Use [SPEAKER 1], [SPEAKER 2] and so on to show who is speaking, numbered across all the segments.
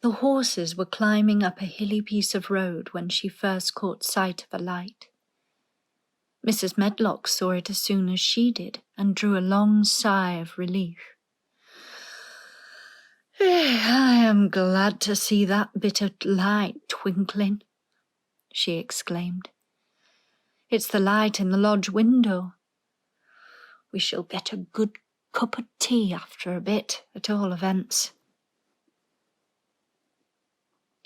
[SPEAKER 1] The horses were climbing up a hilly piece of road when she first caught sight of a light. Mrs. Medlock saw it as soon as she did and drew a long sigh of relief. "I am glad to see that bit of light twinkling," she exclaimed. "It's the light in the lodge window. We shall get a good cup of tea after a bit, at all events."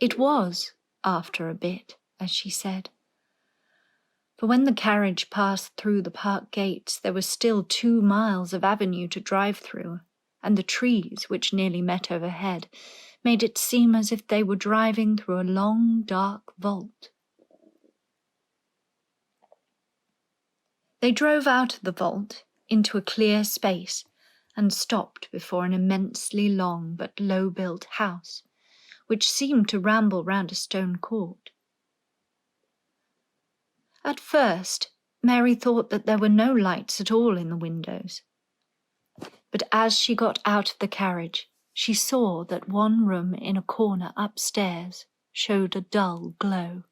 [SPEAKER 1] It was after a bit, as she said. For when the carriage passed through the park gates, there was still 2 miles of avenue to drive through, and the trees, which nearly met overhead, made it seem as if they were driving through a long, dark vault. They drove out of the vault into a clear space and stopped before an immensely long but low-built house, which seemed to ramble round a stone court. At first, Mary thought that there were no lights at all in the windows. But as she got out of the carriage, she saw that one room in a corner upstairs showed a dull glow.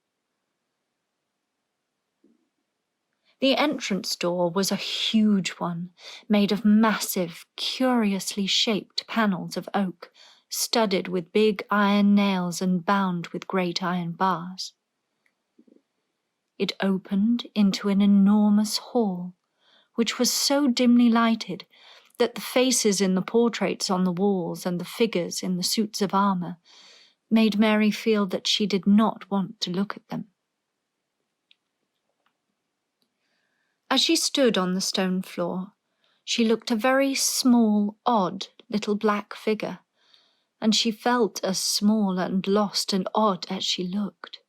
[SPEAKER 1] The entrance door was a huge one, made of massive, curiously shaped panels of oak, studded with big iron nails and bound with great iron bars. It opened into an enormous hall, which was so dimly lighted that the faces in the portraits on the walls and the figures in the suits of armour made Mary feel that she did not want to look at them. As she stood on the stone floor, she looked a very small, odd little black figure, and she felt as small and lost and odd as she looked.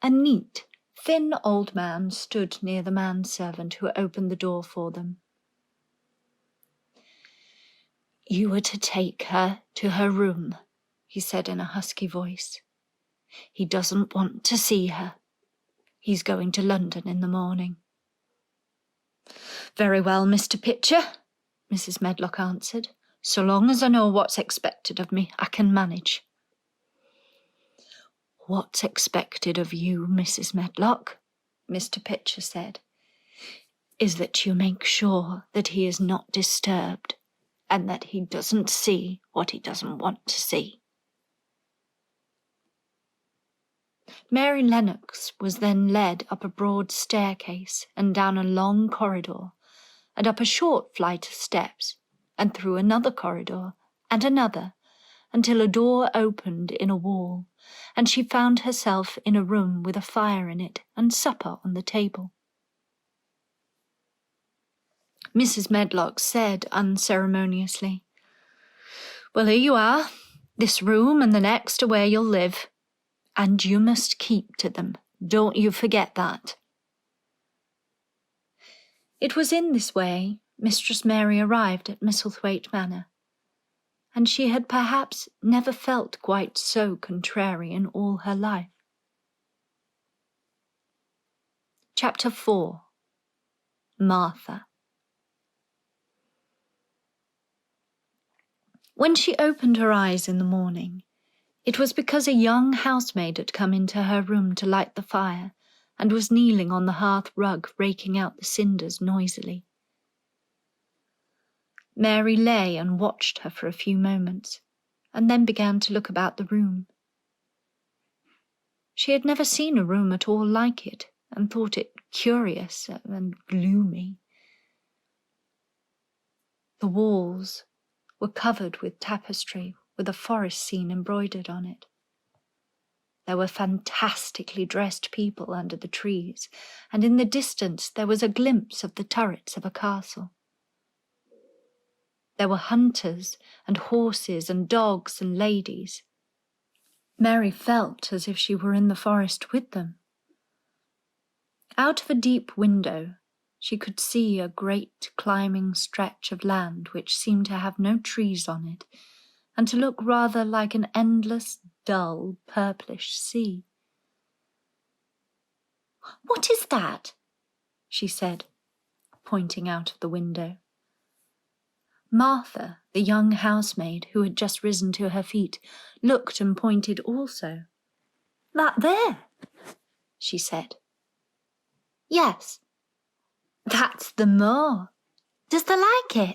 [SPEAKER 1] A neat, thin old man stood near the manservant who opened the door for them. "You are to take her to her room," he said in a husky voice. "He doesn't want to see her. He's going to London in the morning." "Very well, Mr. Pitcher," Mrs. Medlock answered. "So long as I know what's expected of me, I can manage." "What's expected of you, Mrs. Medlock," Mr. Pitcher said, "is that you make sure that he is not disturbed and that he doesn't see what he doesn't want to see." Mary Lennox was then led up a broad staircase and down a long corridor, and up a short flight of steps, and through another corridor and another, until a door opened in a wall, and she found herself in a room with a fire in it and supper on the table. Mrs. Medlock said unceremoniously, "Well, here you are. This room and the next are where you'll live, and you must keep to them. Don't you forget that." It was in this way Mistress Mary arrived at Misselthwaite Manor, and she had perhaps never felt quite so contrary in all her life. Chapter 4. Martha. When she opened her eyes in the morning, it was because a young housemaid had come into her room to light the fire and was kneeling on the hearth rug raking out the cinders noisily. Mary lay and watched her for a few moments, and then began to look about the room. She had never seen a room at all like it, and thought it curious and gloomy. The walls were covered with tapestry with a forest scene embroidered on it. There were fantastically dressed people under the trees, and in the distance there was a glimpse of the turrets of a castle. There were hunters and horses and dogs and ladies. Mary felt as if she were in the forest with them. Out of a deep window, she could see a great climbing stretch of land which seemed to have no trees on it, and to look rather like an endless, dull, purplish sea. "What is that?" she said, pointing out of the window. Martha, the young housemaid who had just risen to her feet, looked and pointed also. "That there," she said. "Yes." "That's the moor. Does thee like it?"